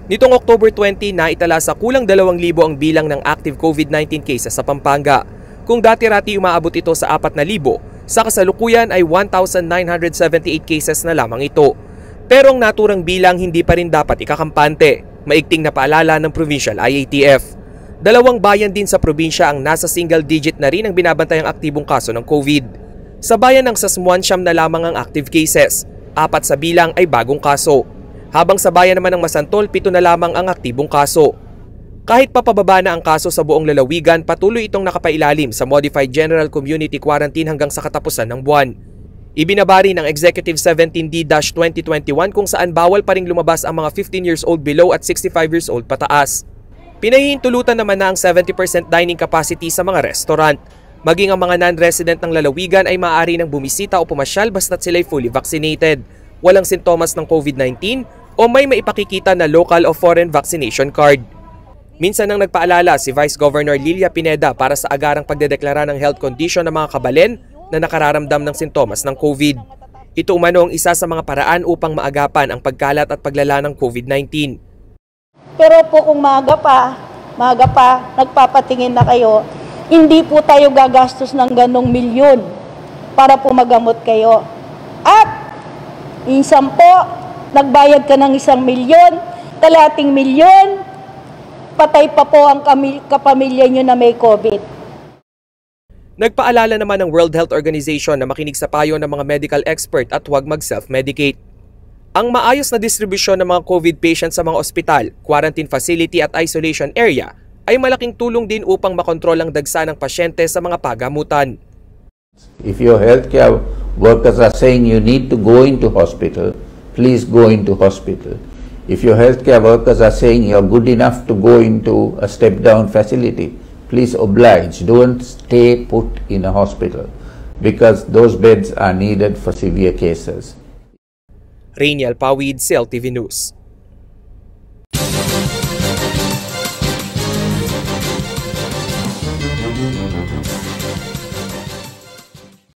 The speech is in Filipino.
Nitong October 20, naitala sa kulang 2,000 ang bilang ng active COVID-19 cases sa Pampanga. Kung dati-rati umaabot ito sa 4,000, sa kasalukuyan ay 1,978 cases na lamang ito. Pero ang naturang bilang hindi pa rin dapat ikakampante, maigting na paalala ng Provincial IATF. 2 bayan din sa probinsya ang nasa single digit na rin ang binabantayang aktibong kaso ng COVID. Sa bayan ng Sasmuan, 9 na lamang ang active cases, 4 sa bilang ay bagong kaso. Habang sa bayan naman ng Masantol, 7 na lamang ang aktibong kaso. Kahit papababa na ang kaso sa buong lalawigan, patuloy itong nakapailalim sa Modified General Community Quarantine hanggang sa katapusan ng buwan. Ibinabari ng Executive 17D-2021 kung saan bawal pa ring lumabas ang mga 15 years old below at 65 years old pataas. Pinahihintulutan naman na ang 70% dining capacity sa mga restaurant. Maging ang mga non-resident ng lalawigan ay maaari nang bumisita o pumasyal basta't sila'y fully vaccinated, walang sintomas ng COVID-19 o may maipakikita na local o foreign vaccination card. Minsan nang nagpaalala si Vice Governor Lilia Pineda para sa agarang pagdedeklara ng health condition ng mga kabalen na nakararamdam ng sintomas ng COVID. Ito umano ang isa sa mga paraan upang maagapan ang pagkalat at paglala ng COVID-19. Pero po kung maaga pa, nagpapatingin na kayo, hindi po tayo gagastos ng ganong milyon para po magamot kayo. At minsan po, nagbayad ka ng 1 milyon, kalating milyon, patay pa po ang kapamilya nyo na may COVID. Nagpaalala naman ng World Health Organization na makinig sa payo ng mga medical expert at huwag mag-self-medicate. Ang maayos na distribusyon ng mga COVID patients sa mga ospital, quarantine facility at isolation area ay malaking tulong din upang makontrol ang dagsa ng pasyente sa mga pagamutan. If your healthcare workers are saying you need to go into hospital, please go into hospital. If your healthcare workers are saying you're good enough to go into a step-down facility, please oblige. Don't stay put in a hospital because those beds are needed for severe cases. Rainiel Pawid, CLTV News.